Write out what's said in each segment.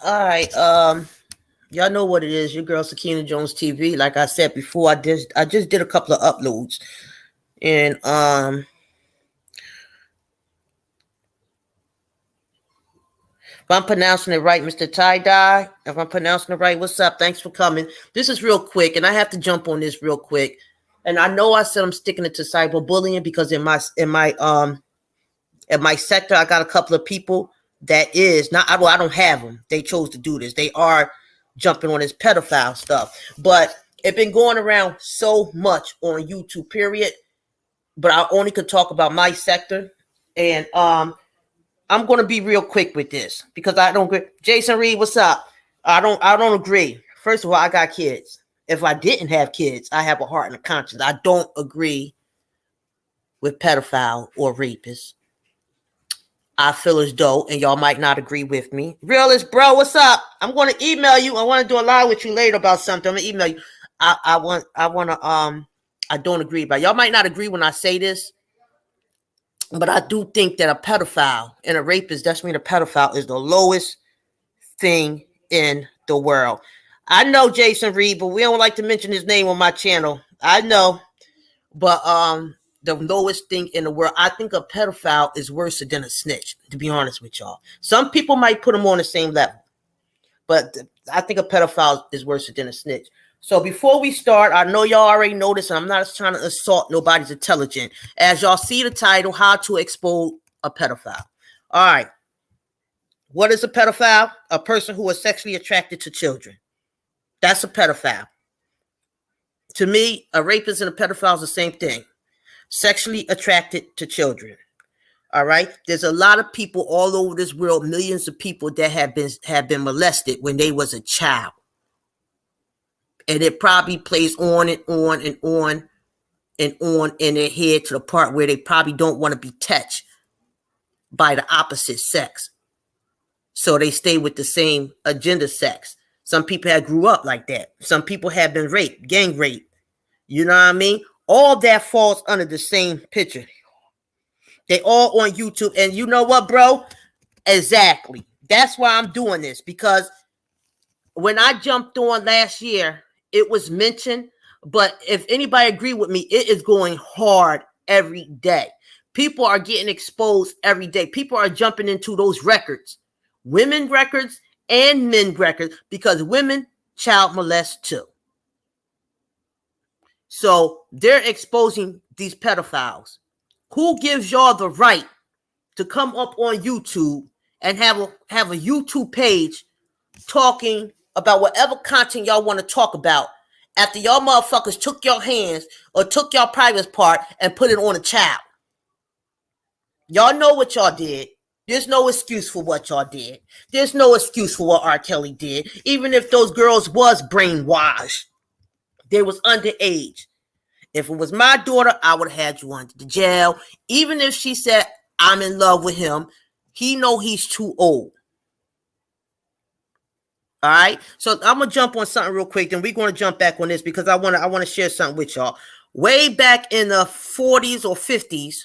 All right. Y'all know what it is. Your girl Sakina Jones TV. Like I said before, I just did a couple of uploads, and if I'm pronouncing it right, Mr. Tie Dye. If I'm pronouncing it right, what's up? Thanks for coming. This is real quick, and I have to jump on this real quick. And I know I said I'm sticking it to cyberbullying because in my sector, I got a couple of people that is not. I don't have them. They chose to do this. They are jumping on this pedophile stuff, but it's been going around so much on YouTube. Period. But I only could talk about my sector, and I'm going to be real quick with this because I don't agree. Jason Reed, what's up? I don't agree. First of all, I got kids. If I didn't have kids, I have a heart and a conscience. I don't agree with pedophile or rapists. I feel as though, and y'all might not agree with me. Realist, bro, what's up? I'm going to email you. I want to do a live with you later about something. I'm going to email you. I don't agree, but y'all might not agree when I say this, but I do think that a pedophile and a rapist, that's mean a pedophile is the lowest thing in the world. I know Jason Reed, but we don't like to mention his name on my channel. I know, but the lowest thing in the world. I think a pedophile is worse than a snitch, to be honest with y'all. Some people might put them on the same level, but I think a pedophile is worse than a snitch. So before we start, I know y'all already noticed, and I'm not trying to assault nobody's intelligence. As y'all see the title, How to Expose a Pedophile. All right. What is a pedophile? A person who is sexually attracted to children. That's a pedophile. To me, a rapist and a pedophile is the same thing. Sexually attracted to children. All right. There's a lot of people all over this world, millions of people that have been molested when they was a child. And it probably plays on and on and on and on in their head to the part where they probably don't want to be touched by the opposite sex. So they stay with the same agenda sex. Some people have grew up like that. Some people have been raped, gang raped. You know what I mean? All that falls under the same picture. They all on YouTube. And you know what, bro? Exactly. That's why I'm doing this. Because when I jumped on last year, it was mentioned. But if anybody agree with me, it is going hard every day. People are getting exposed every day. People are jumping into those records. Women records and men records. Because women child molest too. So they're exposing these pedophiles. Who gives y'all the right to come up on YouTube and have a YouTube page talking about whatever content y'all want to talk about after y'all motherfuckers took your hands or took your private part and put it on a child? Y'all know what y'all did. There's no excuse for what y'all did. There's no excuse for what R. Kelly did. Even if those girls was brainwashed, they was underage. If it was my daughter, I would have had you under the jail. Even if she said, I'm in love with him, he know he's too old. All right. So I'm going to jump on something real quick. Then we're going to jump back on this because I want to share something with y'all. Way back in the 40s or 50s,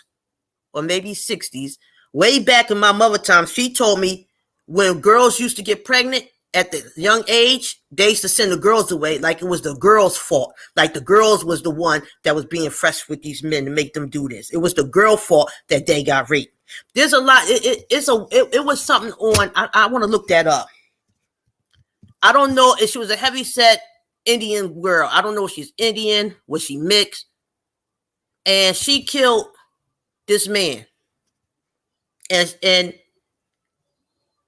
or maybe 60s, way back in my mother time, she told me when girls used to get pregnant at the young age, they used to send the girls away like it was the girls' fault. Like the girls was the one that was being fresh with these men to make them do this. It was the girl fault that they got raped. There's a lot. It was something on. I want to look that up. I don't know if she was a heavyset Indian girl. I don't know if she's Indian, was she mixed, and she killed this man, and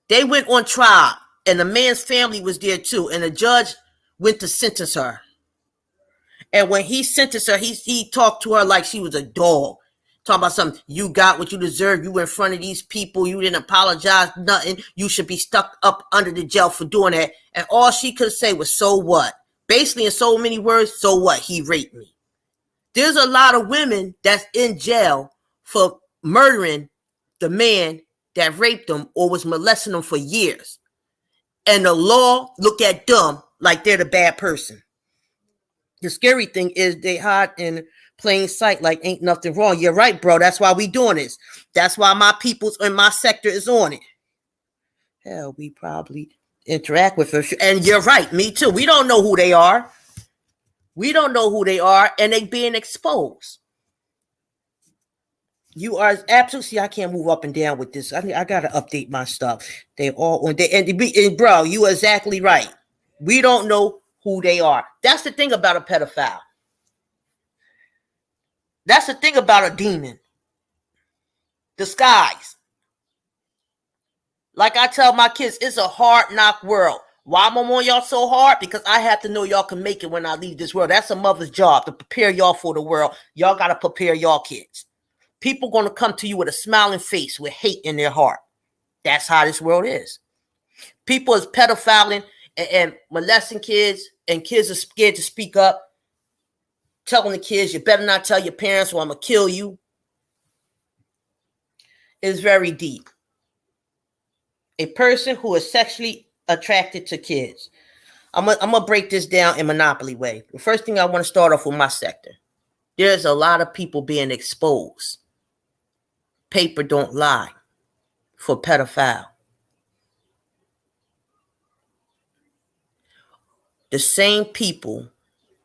they went on trial. And the man's family was there too. And the judge went to sentence her. And when he sentenced her, he talked to her like she was a dog. Talking about something, you got what you deserve. You were in front of these people. You didn't apologize, nothing. You should be stuck up under the jail for doing that. And all she could say was, so what? Basically, in so many words, so what? He raped me. There's a lot of women that's in jail for murdering the man that raped them or was molesting them for years. And the law look at them like they're the bad person. The scary thing is they hide in plain sight like ain't nothing wrong. You're right, bro. That's why we doing this. That's why my peoples in my sector is on it. Hell, we probably interact with her. And you're right, me too. We don't know who they are. We don't know who they are, and they being exposed. You are absolutely. See, I can't move up and down with this. I gotta update my stuff. They all and bro, you are exactly right. We don't know who they are. That's the thing about a pedophile. That's the thing about a demon. Disguise. Like I tell my kids, it's a hard knock world. Why am I on y'all so hard? Because I have to know y'all can make it when I leave this world. That's a mother's job, to prepare y'all for the world. Y'all got to prepare y'all kids. People going to come to you with a smiling face with hate in their heart. That's how this world is. People is pedophiling and molesting kids, and kids are scared to speak up, telling the kids, you better not tell your parents or I'm going to kill you. It's very deep. A person who is sexually attracted to kids. I'm gonna break this down in Monopoly way. The first thing I want to start off with my sector. There's a lot of people being exposed. Paper don't lie for pedophile. The same people,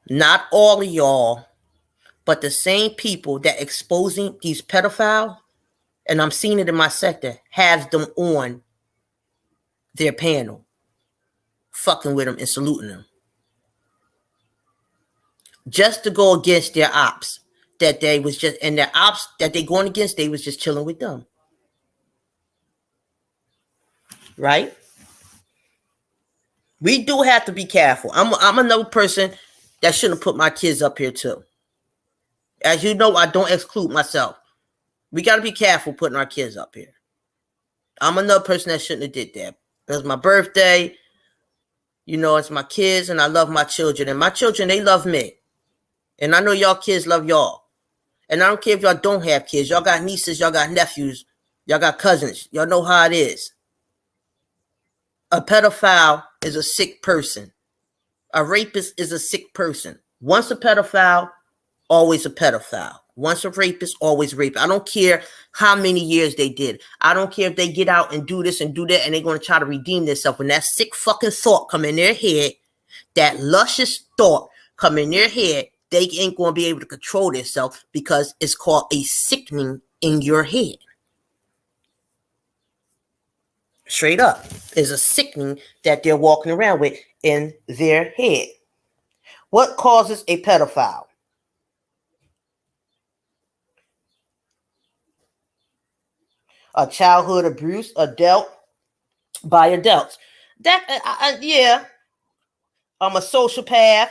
not all of y'all, but the same people that exposing these pedophiles, and I'm seeing it in my sector, has them on their panel, fucking with them and saluting them. Just to go against their ops that they was just, and their ops that they going against, they was just chilling with them. Right? We do have to be careful. I'm another person that shouldn't put my kids up here too. As you know, I don't exclude myself. We got to be careful putting our kids up here. I'm another person that shouldn't have did that. It was my birthday. You know, it's my kids, and I love my children. And my children, they love me. And I know y'all kids love y'all. And I don't care if y'all don't have kids. Y'all got nieces, y'all got nephews, y'all got cousins. Y'all know how it is. A pedophile is a sick person. A rapist is a sick person. Once a pedophile, always a pedophile. Once a rapist, always a rapist. I don't care how many years they did. I don't care if they get out and do this and do that and they're going to try to redeem themselves. When that sick fucking thought come in their head, that luscious thought come in their head, they ain't going to be able to control themselves because it's called a sickening in your head. Straight up. Is a sickening that they're walking around with in their head. What causes a pedophile? A childhood abuse dealt by adults. That yeah. A sociopath,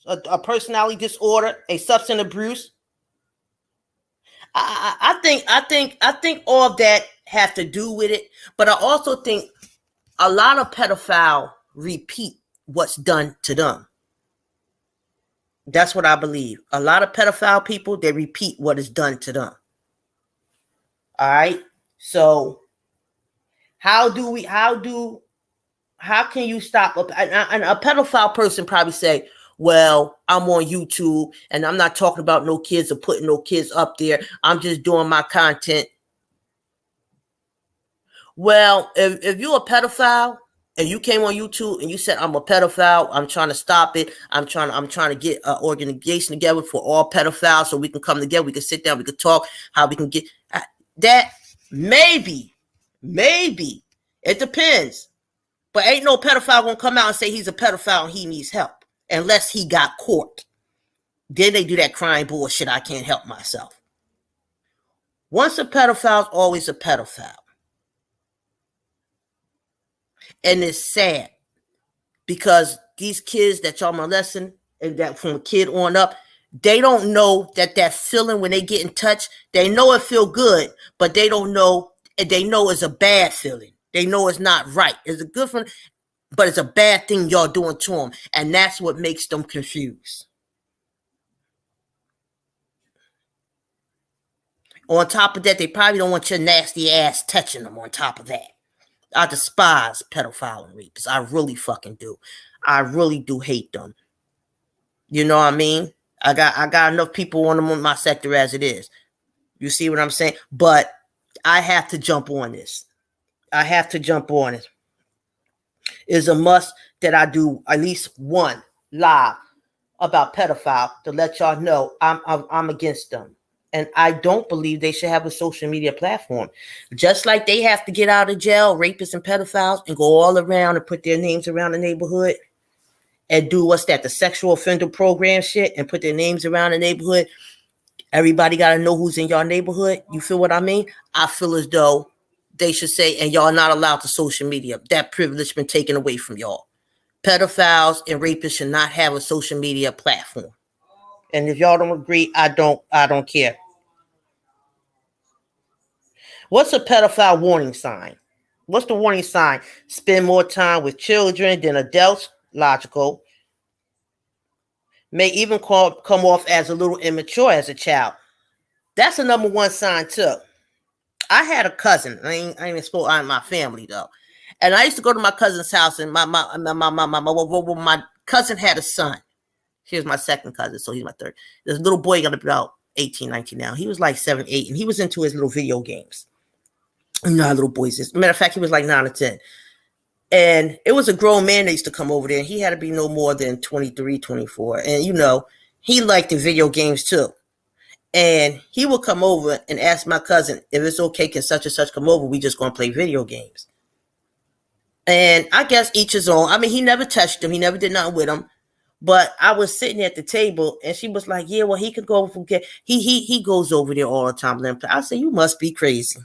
a personality disorder, a substance abuse. I think all of that have to do with it, but I also think a lot of pedophiles repeat what's done to them. That's what I believe. A lot of pedophile people, they repeat what is done to them. All right. So how can you stop and a pedophile person probably say, well, I'm on YouTube and I'm not talking about no kids or putting no kids up there. I'm just doing my content. Well, if you're a pedophile and you came on YouTube and you said, I'm a pedophile, I'm trying to stop it. I'm trying to get an organization together for all pedophiles so we can come together. We can sit down. We can talk how we can get that. Maybe it depends. But ain't no pedophile gonna come out and say he's a pedophile and he needs help unless he got caught. Then they do that crying bullshit. I can't help myself. Once a pedophile, always a pedophile. And it's sad because these kids that y'all molesting and that from a kid on up, they don't know that feeling when they get in touch, they know it feel good, but they don't know, they know it's a bad feeling. They know it's not right. It's a good feeling, but it's a bad thing y'all doing to them. And that's what makes them confused. On top of that, they probably don't want your nasty ass touching them on top of that. I despise pedophile and rapists. I really fucking do. I really do hate them. You know what I mean? I got enough people on them in my sector as it is. You see what I'm saying? But I have to jump on this. I have to jump on it. It's a must that I do at least one live about pedophile to let y'all know I'm against them. And I don't believe they should have a social media platform. Just like they have to get out of jail, rapists and pedophiles, and go all around and put their names around the neighborhood and do what's that, the sexual offender program shit, and put their names around the neighborhood. Everybody got to know who's in your neighborhood. You feel what I mean? I feel as though they should say, and y'all not allowed to social media. That privilege been taken away from y'all. Pedophiles and rapists should not have a social media platform. And if y'all don't agree, I don't care. What's a pedophile warning sign? What's the warning sign? Spend more time with children than adults. Logical. May even come off as a little immature as a child. That's a number one sign too. I had a cousin. I ain't supposed to my family though. And I used to go to my cousin's house, and my cousin had a son. He was my second cousin, so he's my third. This little boy got about 18, 19 now. He was like 7, 8, and he was into his little video games. You know how little boys is. Matter of fact, he was like 9 or 10. And it was a grown man that used to come over there, and he had to be no more than 23, 24. And, you know, he liked the video games too. And he would come over and ask my cousin, if it's okay, can such and such come over? We just going to play video games. And I guess each his own. I mean, he never touched him. He never did nothing with him. But I was sitting at the table, and she was like, yeah, well, he could go from he goes over there all the time. I said, you must be crazy.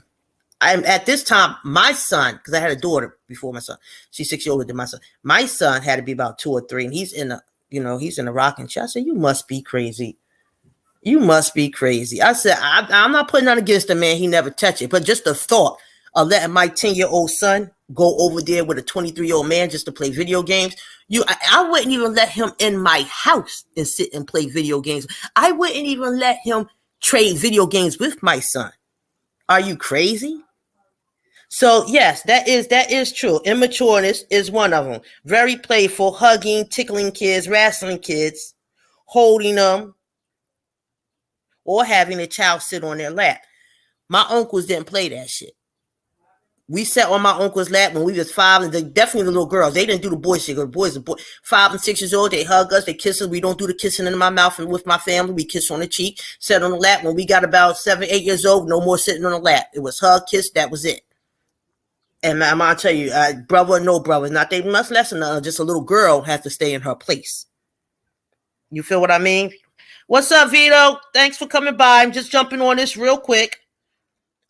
I'm at this time, my son, because I had a daughter before my son. She's 6 years older than my son. My son had to be about 2 or 3, and he's in a rocking chair. I said, you must be crazy. You must be crazy. I said, I'm not putting that against the man. He never touched it. But just the thought of letting my 10-year-old son go over there with a 23-year-old man just to play video games. I wouldn't even let him in my house and sit and play video games. I wouldn't even let him trade video games with my son. Are you crazy? So yes, that is true. Immatureness is one of them. Very playful, hugging, tickling kids, wrestling kids, holding them, or having a child sit on their lap. My uncles didn't play that shit. We sat on my uncle's lap when we was 5, and definitely the little girls. They didn't do the boy shit. The boys, 5 and 6 years old, they hug us, they kiss us. We don't do the kissing in my mouth and with my family. We kiss on the cheek, sat on the lap. When we got about 7, 8 years old, no more sitting on the lap. It was hug, kiss, that was it. And I'm gonna tell you, brother or no brother, not they much less than just a little girl has to stay in her place. You feel what I mean? What's up, Vito? Thanks for coming by. I'm just jumping on this real quick.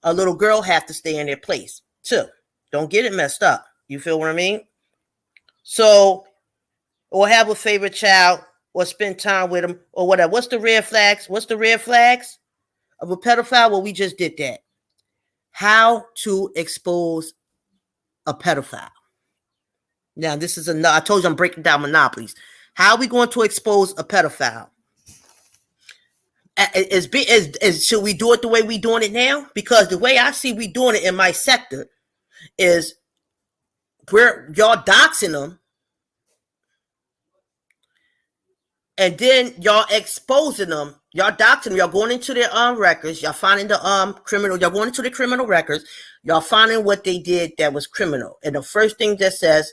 A little girl has to stay in their place too. Don't get it messed up. You feel what I mean? So, or have a favorite child, or spend time with them, or whatever. What's the red flags? What's the red flags of a pedophile? Well, we just did that. How to expose a pedophile. Now, this is I told you I'm breaking down monopolies. How are we going to expose a pedophile? Should we do it the way we doing it now? Because the way I see we doing it in my sector is y'all doxing them, and then y'all exposing them. Y'all doxing them. Y'all going into their records. Y'all finding the criminal. Y'all going into the criminal records. Y'all finding what they did that was criminal. And the first thing that says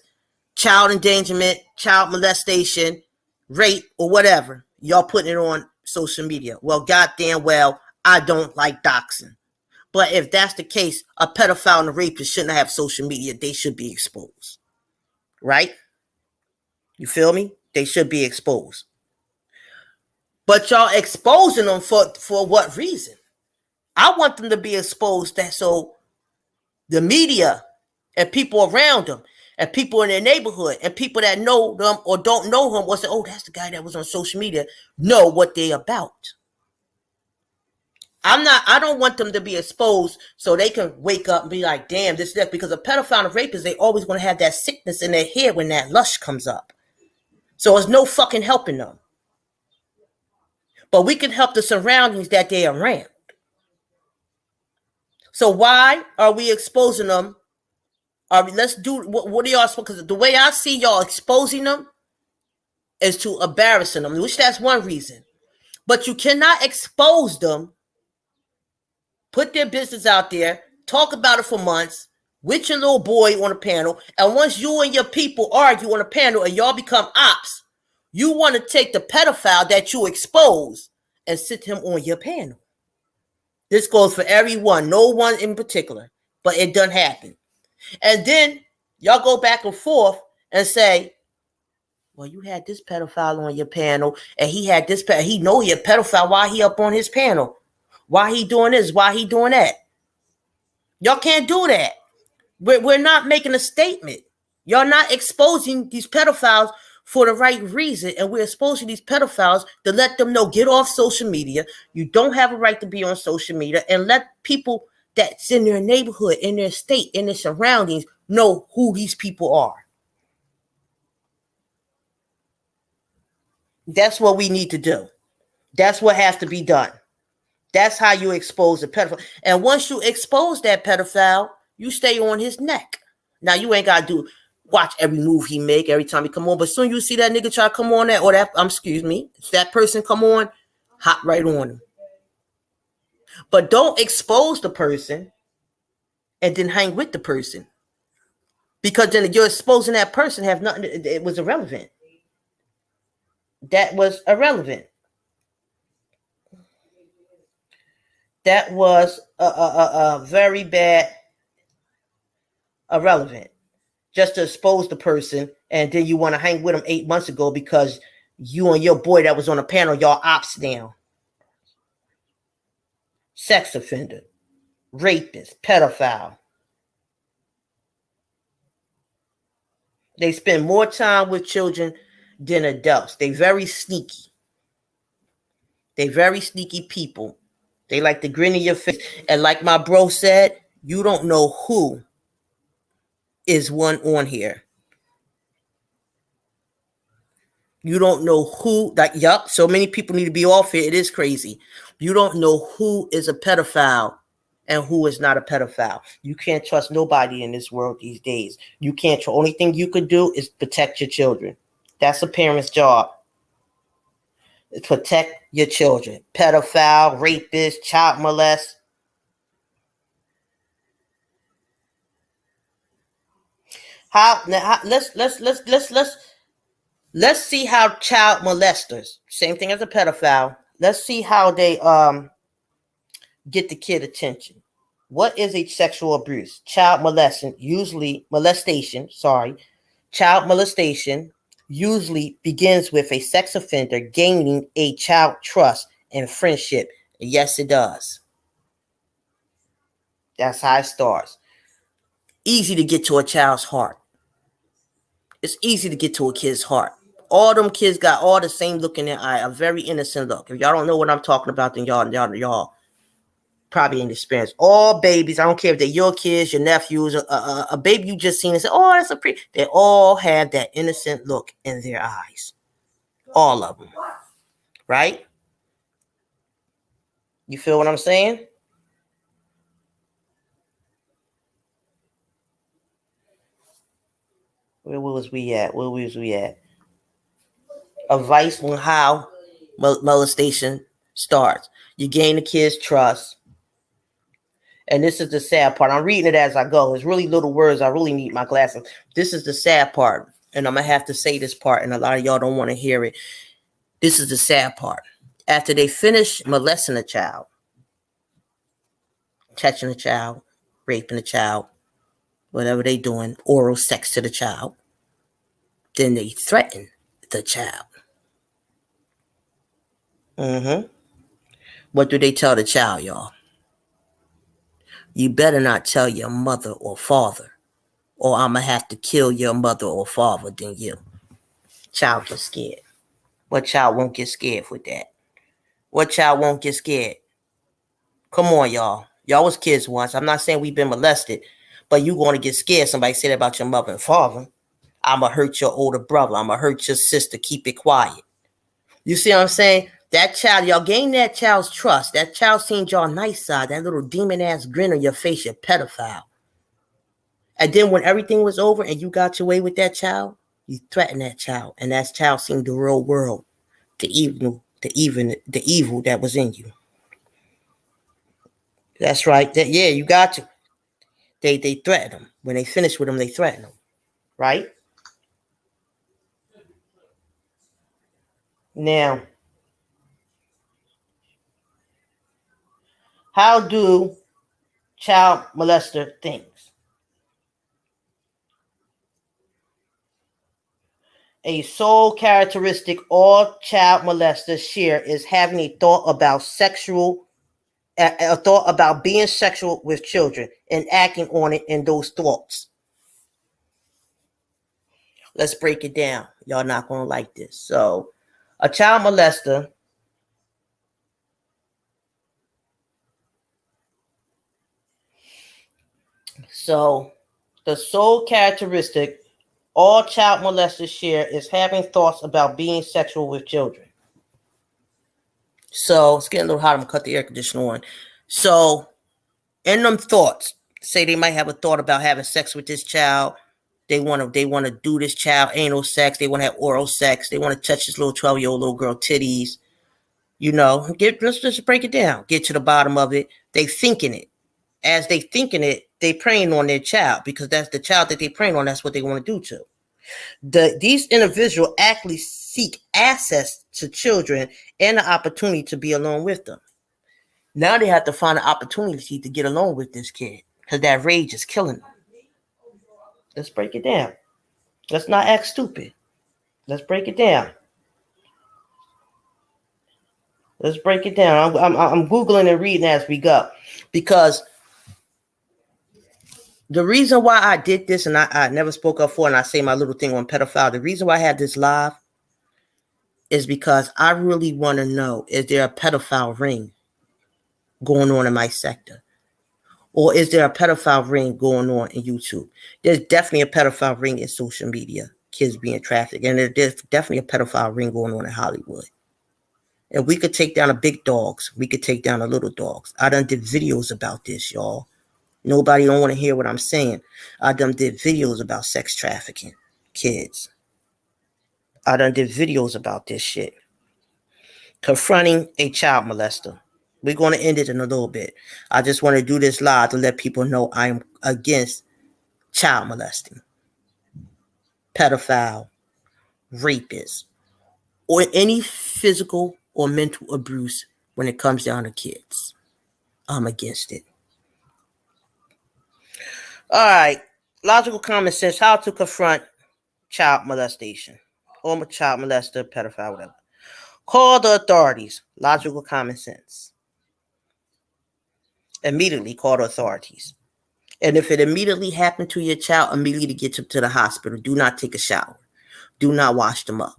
child endangerment, child molestation, rape, or whatever, y'all putting it on social media. Well, goddamn well, I don't like doxing. But if that's the case, a pedophile and a rapist shouldn't have social media. They should be exposed. Right? You feel me? They should be exposed. But y'all exposing them for what reason? I want them to be exposed so the media and people around them and people in their neighborhood and people that know them or don't know him will say, oh, that's the guy that was on social media, know what they about. I don't want them to be exposed so they can wake up and be like, damn, this is that. Because a pedophile and a rapist, they always going to have that sickness in their head when that lust comes up. So there's no fucking helping them. But we can help the surroundings that they are around. So why are we exposing them? Let's do what are y'all? Because the way I see y'all exposing them is to embarrassing them, which that's one reason. But you cannot expose them, put their business out there, talk about it for months, with your little boy on a panel, and once you and your people argue on a panel and y'all become ops, you want to take the pedophile that you expose and sit him on your panel. This goes for everyone, no one in particular, but it doesn't happen. And then y'all go back and forth and say, well, you had this pedophile on your panel, and he had this, he know he a pedophile. Why he up on his panel? Why he doing this? Why he doing that? Y'all can't do that. We're not making a statement. Y'all not exposing these pedophiles for the right reason, and we're exposing these pedophiles to let them know, get off social media. You don't have a right to be on social media, and let people that's in their neighborhood, in their state, in their surroundings know who these people are. That's what we need to do. That's what has to be done. That's how you expose a pedophile. And once you expose that pedophile, you stay on his neck. Now, you ain't got to watch every move he make every time he come on. But soon you see that nigga try to come on that, or that, if that person come on, hop right on him. But don't expose the person and then hang with the person. Because then you're exposing that person, have nothing, it was irrelevant. That was irrelevant. That was a very bad irrelevant. Just to expose the person, and then you want to hang with him 8 months ago because you and your boy that was on the panel, y'all ops now. Sex offender, rapist, pedophile. They spend more time with children than adults. They very sneaky. They very sneaky people. They like to grin in your face. And like my bro said, you don't know who is one on here. You don't know who, so many people need to be off here. It is crazy. You don't know who is a pedophile and who is not a pedophile. You can't trust nobody in this world these days. You can't. The only thing you could do is protect your children. That's a parent's job. Protect your children. Pedophile, rapist, child molest. Let's see how child molesters, same thing as a pedophile. Let's see how they get the kid attention. What is a sexual abuse? Child molestation usually begins with a sex offender gaining a child trust and friendship. Yes, it does. That's how it starts. Easy to get to a child's heart. It's easy to get to a kid's heart. All them kids got all the same look in their eye, a very innocent look. If y'all don't know what I'm talking about, then y'all probably ain't experienced. All babies, I don't care if they're your kids, your nephews, a baby you just seen and say, oh, that's a pretty. They all have that innocent look in their eyes. All of them. Right? You feel what I'm saying? Where was we at? Advice on how molestation starts. You gain the kid's trust. And this is the sad part. I'm reading it as I go. It's really little words. I really need my glasses. This is the sad part. And I'm going to have to say this part. And a lot of y'all don't want to hear it. This is the sad part. After they finish molesting a child, touching a child, raping a child, whatever they doing, oral sex to the child, then they threaten the child. What do they tell the child, y'all? You better not tell your mother or father, or I'm going to have to kill your mother or father than you. Child gets scared. What child won't get scared with that? What child won't get scared? Come on, y'all. Y'all was kids once. I'm not saying we've been molested, but you going to get scared. Somebody said about your mother and father. I'm going to hurt your older brother. I'm going to hurt your sister. Keep it quiet. You see what I'm saying? That child, y'all gain that child's trust. That child seen y'all nice side, that little demon-ass grin on your face, your pedophile. And then when everything was over and you got your way with that child, you threatened that child. And that child seen the real world, the evil that was in you. That's right. You got to. They threaten them. When they finish with them, they threaten them. Right? Now, how do child molester think? A sole characteristic all child molesters share is having a thought about a thought about being sexual with children and acting on it in those thoughts. Let's break it down. Y'all not gonna like this. So, a child molester So, the sole characteristic all child molesters share is having thoughts about being sexual with children. So, it's getting a little hot. I'm gonna cut the air conditioner on. So, in them thoughts, say they might have a thought about having sex with this child. They want to do this child anal sex. They want to have oral sex. They want to touch this little 12-year-old little girl titties. Let's just break it down. Get to the bottom of it. They thinking it. As they thinking it, they preying on their child because that's the child that they preying on. That's what they want to do to. These individuals actually seek access to children and the opportunity to be alone with them. Now they have to find an opportunity to get along with this kid because that rage is killing them. Let's break it down. Let's not act stupid. Let's break it down. Let's break it down. I'm Googling and reading as we go because the reason why I did this, and I never spoke up for, and I say my little thing on pedophile, the reason why I had this live is because I really want to know, is there a pedophile ring going on in my sector? Or is there a pedophile ring going on in YouTube? There's definitely a pedophile ring in social media, kids being trafficked, and there's definitely a pedophile ring going on in Hollywood. And we could take down the big dogs. We could take down the little dogs. I done did videos about this, y'all. Nobody don't want to hear what I'm saying. I done did videos about sex trafficking kids. I done did videos about this shit. Confronting a child molester. We're going to end it in a little bit. I just want to do this live to let people know I am against child molesting, pedophile, rapists, or any physical or mental abuse when it comes down to kids. I'm against it. All right. Logical common sense. How to confront child molestation. Or child molester, pedophile, whatever. Call the authorities. Logical common sense. Immediately call the authorities. And if it immediately happened to your child, immediately get them to the hospital. Do not take a shower. Do not wash them up.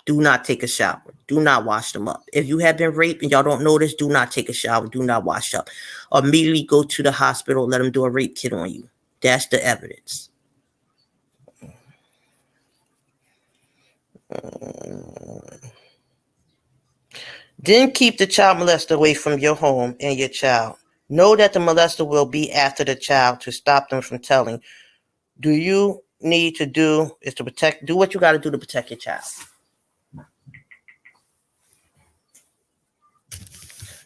Do not take a shower. Do not wash them up. If you have been raped and y'all don't know this, do not take a shower. Do not wash up. Immediately go to the hospital. Let them do a rape kit on you. That's the evidence. Then keep the child molester away from your home and your child. Know that the molester will be after the child to stop them from telling. Do you need to do is to do what you got to do to protect your child.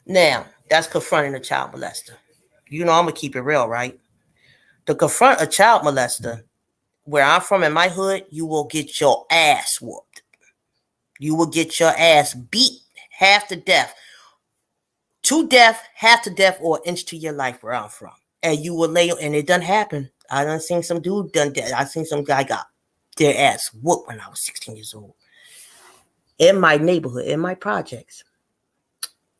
Now, that's confronting a child molester. I'm going to keep it real, right? To confront a child molester, where I'm from in my hood, you will get your ass whooped. You will get your ass beat half to death. To death, half to death, or an inch to your life where I'm from. And you will lay, and it done happen. I done seen some dude done that. I seen some guy got their ass whooped when I was 16 years old. In my neighborhood, in my projects.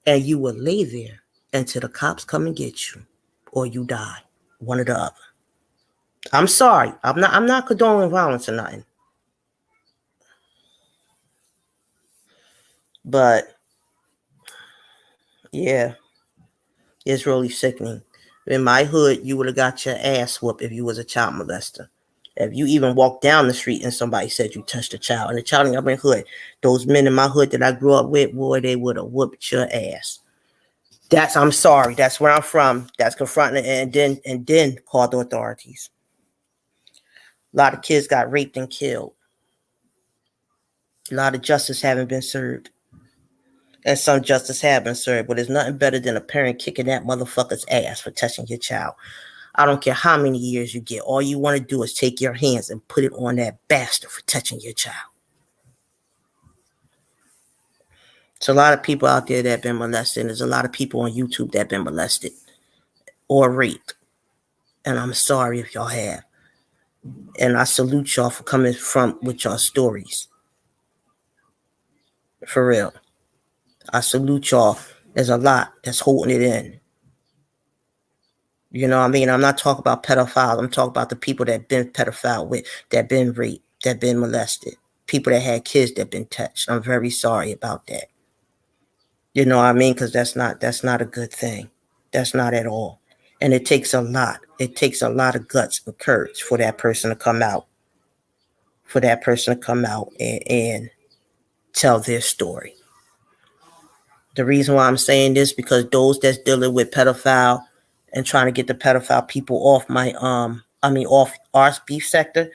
And you will lay there until the cops come and get you. Or you die. One or the other. I'm sorry. I'm not condoning violence or nothing. But yeah, it's really sickening. In my hood, you would have got your ass whooped if you was a child molester. If you even walked down the street and somebody said you touched a child, and the child in your hood, those men in my hood that I grew up with, boy, they would have whooped your ass. I'm sorry. That's where I'm from. That's confronting and then call the authorities. A lot of kids got raped and killed. A lot of justice haven't been served. And some justice have been served, but there's nothing better than a parent kicking that motherfucker's ass for touching your child. I don't care how many years you get. All you want to do is take your hands and put it on that bastard for touching your child. There's a lot of people out there that have been molested. And there's a lot of people on YouTube that have been molested or raped. And I'm sorry if y'all have. And I salute y'all for coming from with y'all stories. For real. I salute y'all. There's a lot that's holding it in. You know what I mean? I'm not talking about pedophiles. I'm talking about the people that have been pedophile with, that have been raped, that have been molested. People that had kids that have been touched. I'm very sorry about that. You know what I mean? Because that's not a good thing. That's not at all. And it takes a lot. It takes a lot of guts and courage for that person to come out. For that person to come out and tell their story. The reason why I'm saying this, because those that's dealing with pedophile and trying to get the pedophile people off off our beef sector,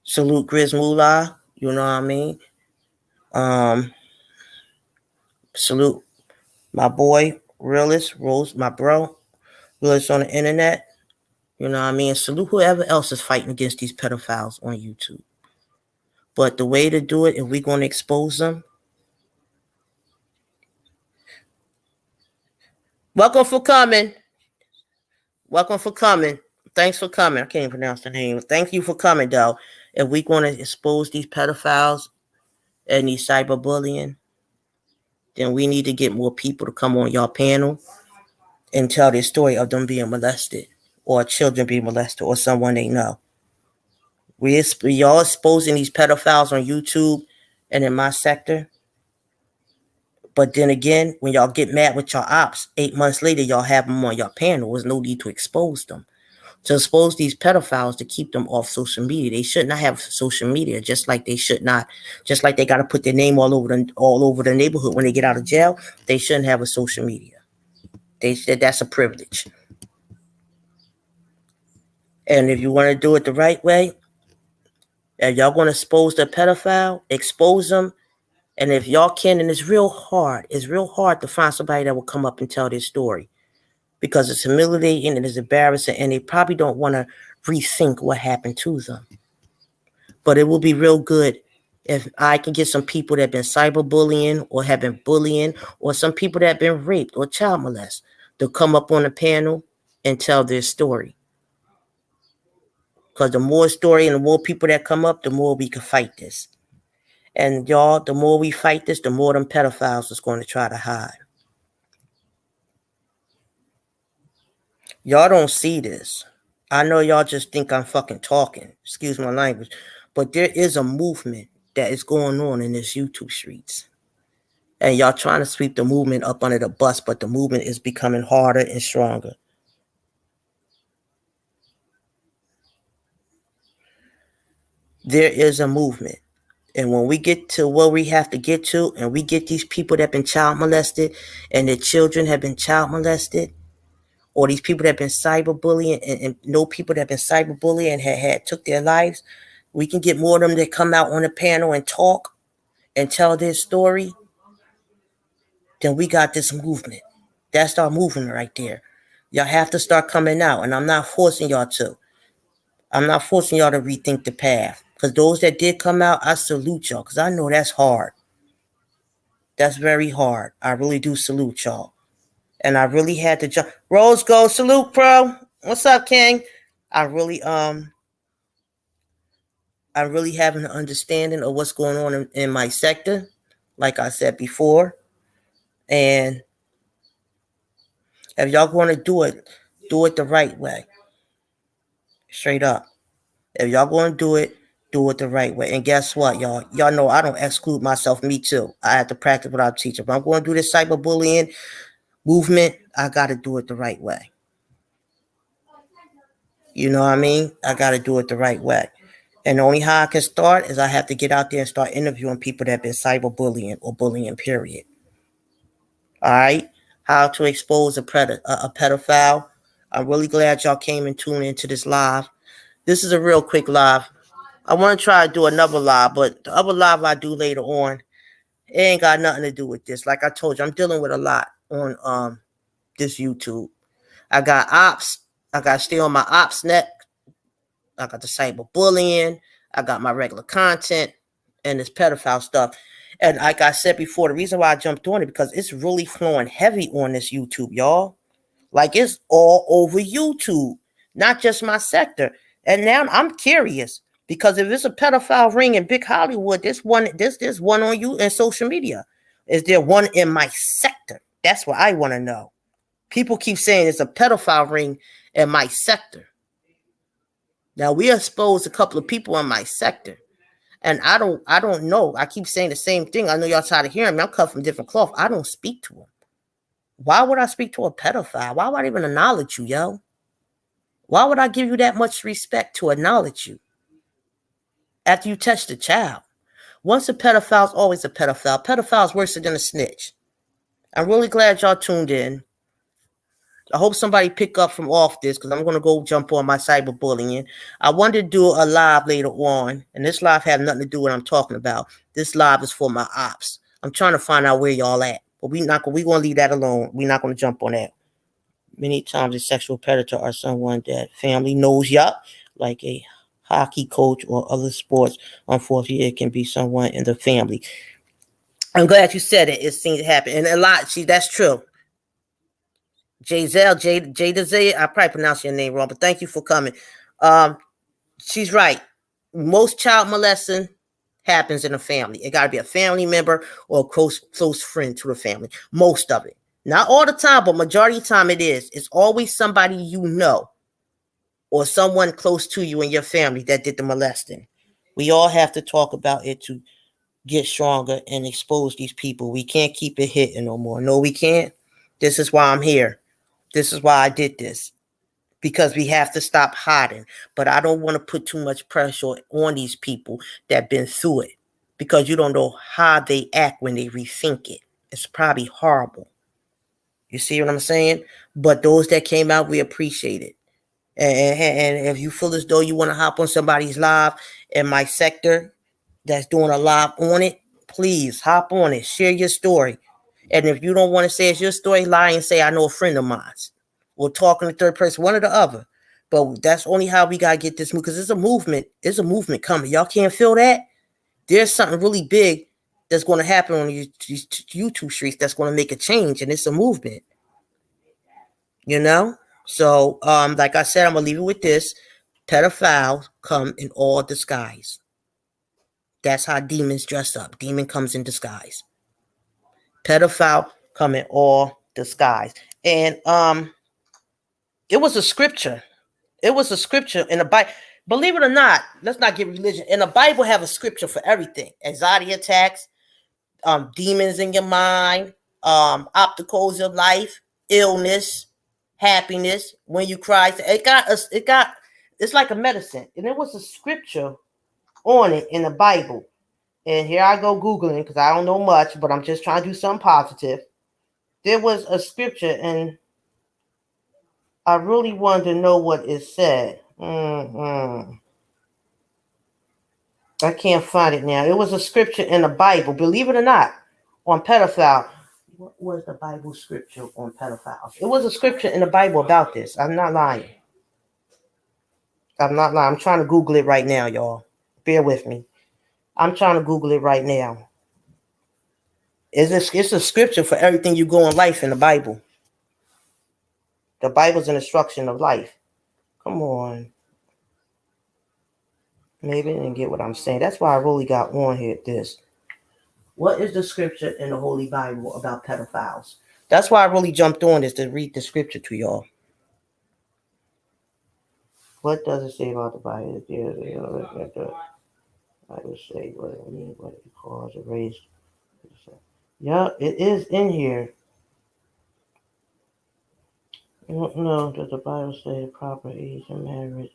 salute Grizz Moolah, you know what I mean? Salute my boy, Realist, Rose, my bro, Realist on the internet, you know what I mean? Salute whoever else is fighting against these pedophiles on YouTube. But the way to do it, if we're going to expose them, welcome for coming. Welcome for coming. Thanks for coming. I can't even pronounce the name. Thank you for coming, though. If we want to expose these pedophiles and these cyberbullying, then we need to get more people to come on y'all panel and tell their story of them being molested or children being molested or someone they know. Y'all exposing these pedophiles on YouTube and in my sector. But then again, when y'all get mad with your ops, 8 months later, y'all have them on your panel. There's no need to expose them. To expose these pedophiles to keep them off social media. They should not have social media, just like they got to put their name all over the neighborhood when they get out of jail. They shouldn't have a social media. They said that's a privilege. And if you want to do it the right way, if y'all going to expose the pedophile, expose them. And if y'all can, and it's real hard to find somebody that will come up and tell their story. Because it's humiliating and it's embarrassing, and they probably don't want to rethink what happened to them. But it will be real good if I can get some people that have been cyberbullying or have been bullying, or some people that have been raped or child molested, to come up on the panel and tell their story. Because the more story and the more people that come up, the more we can fight this. And y'all, the more we fight this, the more them pedophiles is going to try to hide. Y'all don't see this. I know y'all just think I'm fucking talking. Excuse my language. But there is a movement that is going on in this YouTube streets. And y'all trying to sweep the movement up under the bus, but the movement is becoming harder and stronger. There is a movement. And when we get to where we have to get to, and we get these people that have been child molested, and their children have been child molested, or these people that have been cyberbullying, and know people that have been cyberbullying and had took their lives, we can get more of them that come out on the panel and talk and tell their story. Then we got this movement. That's our movement right there. Y'all have to start coming out, and I'm not forcing y'all to. I'm not forcing y'all to rethink the path. Because those that did come out, I salute y'all, because I know that's hard. That's very hard. I really do salute y'all. And I really had to jump. Rose Gold, salute, bro. What's up, King? I really have an understanding of what's going on in my sector, like I said before. And if y'all want to do it the right way. Straight up. If y'all going to do it the right way. And guess what, y'all? Y'all know I don't exclude myself. Me too. I have to practice what I teach. If I'm going to do this cyberbullying movement, I got to do it the right way. You know what I mean? I got to do it the right way. And the only how I can start is I have to get out there and start interviewing people that have been cyberbullying or bullying, period. All right? How to expose a pedophile. I'm really glad y'all came and tuned into this live. This is a real quick live. I want to try to do another live, but the other live I do later on, it ain't got nothing to do with this. Like I told you, I'm dealing with a lot on this YouTube. I got ops I got to stay on my ops net. I got the cyberbullying. I got my regular content and this pedophile stuff. And like I said before, the reason why I jumped on it because it's really flowing heavy on this YouTube, y'all. Like it's all over YouTube, not just my sector. And now I'm curious because if it's a pedophile ring in Big Hollywood, there's one on you in social media. Is there one in my sector? That's what I want to know. People keep saying it's a pedophile ring in my sector. Now we exposed a couple of people in my sector. And I don't know. I keep saying the same thing. I know y'all tired of hearing me. I'm cut from different cloth. I don't speak to them. Why would I speak to a pedophile? Why would I even acknowledge you, yo? Why would I give you that much respect to acknowledge you after you touched a child? Once a pedophile is always a pedophile. Pedophile is worse than a snitch. I'm really glad y'all tuned in. I hope somebody pick up from off this because I'm going to go jump on my cyberbullying. I wanted to do a live later on, and this live had nothing to do with what I'm talking about. This live is for my ops. I'm trying to find out where y'all at, but we're going to leave that alone. We're not going to jump on that. Many times a sexual predator are someone that family knows yup, like a hockey coach or other sports. Unfortunately, it can be someone in the family. I'm glad you said it. It seems to happen. And a lot, see, that's true. Jada, I probably pronounced your name wrong, but thank you for coming. She's right. Most child molesting happens in a family. It got to be a family member or a close friend to the family. Most of it. Not all the time, but majority of the time it is. It's always somebody you know or someone close to you in your family that did the molesting. We all have to talk about it to get stronger and expose these people. We can't keep it hidden no more. No, we can't. This is why I'm here. This is why I did this. Because we have to stop hiding. But I don't want to put too much pressure on these people that been through it. Because you don't know how they act when they rethink it. It's probably horrible. You see what I'm saying? But those that came out, we appreciate it. And if you feel as though you want to hop on somebody's live in my sector that's doing a live on it, please hop on it. Share your story. And if you don't want to say it's your story, lie and say, I know a friend of mine. We're talking to third person, one or the other. But that's only how we got to get this move. Because it's a movement. It's a movement coming. Y'all can't feel that? There's something really big that's going to happen on these YouTube streets that's going to make a change. And it's a movement. You know? So, like I said, I'm going to leave it with this. Pedophiles come in all disguise. That's how demons dress up. Demon comes in disguise. Pedophile come in all disguise. And it was a scripture. It was a scripture in the Bible. Believe it or not, let's not get religion. In the Bible, have a scripture for everything. Anxiety attacks, demons in your mind, obstacles of life, illness, happiness. When you cry, it's like a medicine. And there was a scripture on it in the Bible. And here I go Googling because I don't know much, but I'm just trying to do something positive. There was a scripture, and I really wanted to know what it said. I can't find it now. It was a scripture in the Bible, believe it or not, on pedophile. What was the Bible scripture on pedophiles? It was a scripture in the Bible about this. I'm not lying. I'm trying to Google it right now, y'all. Bear with me. I'm trying to Google it right now. It's a scripture for everything you go in life in the Bible. The Bible's an instruction of life. Come on. Maybe they didn't get what I'm saying. That's why I really got on here at this. What is the scripture in the Holy Bible about pedophiles? That's why I really jumped on this to read the scripture to y'all. What does it say about the Bible? I would say what it means, what it calls, a race. Yeah, it is in here. I don't know. Does the Bible say the proper age of marriage?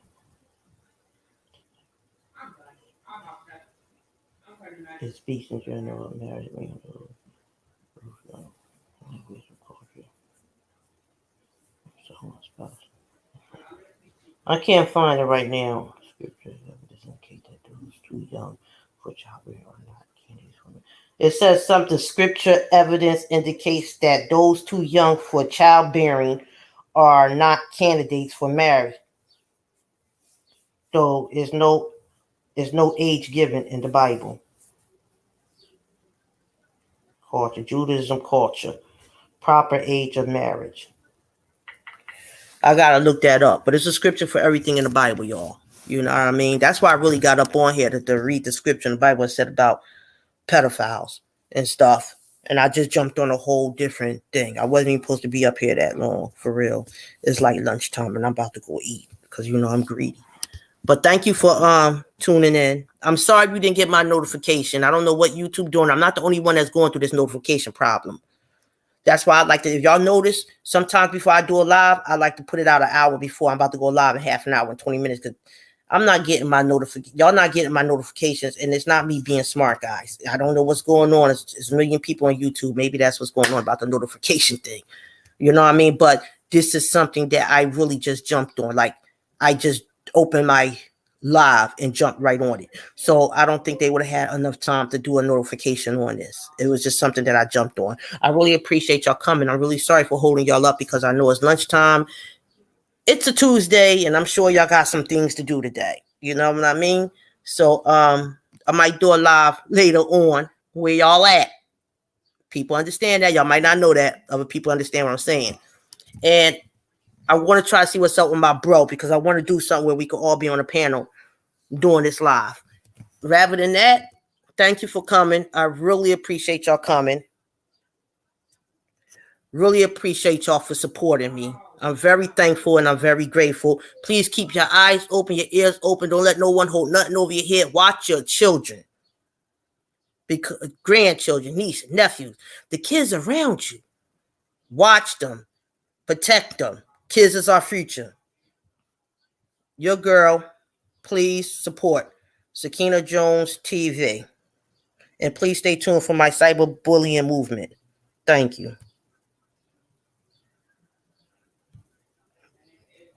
It speaks in general of marriage. I can't find it right now. Scripture evidence indicate that those too young for childbearing are not candidates for. It says something. Scripture evidence indicates that those too young for childbearing are not candidates for marriage, though there's no age given in the Bible. Culture, Judaism culture, proper age of marriage. I gotta look that up, but it's a scripture for everything in the Bible, y'all. You know what I mean? That's why I really got up on here to read the scripture in the Bible and said about pedophiles and stuff. And I just jumped on a whole different thing. I wasn't even supposed to be up here that long, for real. It's like lunchtime and I'm about to go eat because you know I'm greedy. But thank you for tuning in. I'm sorry you didn't get my notification. I don't know what YouTube doing. I'm not the only one that's going through this notification problem. That's why I like to, if y'all notice, sometimes before I do a live, I like to put it out an hour before I'm about to go live in half an hour and 20 minutes because I'm not getting my notification. Y'all not getting my notifications, and it's not me being smart, guys. I don't know what's going on. It's a million people on YouTube. Maybe that's what's going on about the notification thing. You know what I mean? But this is something that I really just jumped on. Like, I just opened my live and jumped right on it. So I don't think they would have had enough time to do a notification on this. It was just something that I jumped on. I really appreciate y'all coming. I'm really sorry for holding y'all up because I know it's lunchtime. It's a Tuesday, and I'm sure y'all got some things to do today. You know what I mean? So I might do a live later on where y'all at. People understand that. Y'all might not know that. Other people understand what I'm saying. And I want to try to see what's up with my bro because I want to do something where we can all be on a panel doing this live. Rather than that, thank you for coming. I really appreciate y'all coming. Really appreciate y'all for supporting me. I'm very thankful and I'm very grateful. Please keep your eyes open, your ears open. Don't let no one hold nothing over your head. Watch your children. Because grandchildren, nieces, nephews, the kids around you. Watch them. Protect them. Kids is our future. Your girl, please support Sakina Jones TV. And please stay tuned for my cyberbullying movement. Thank you.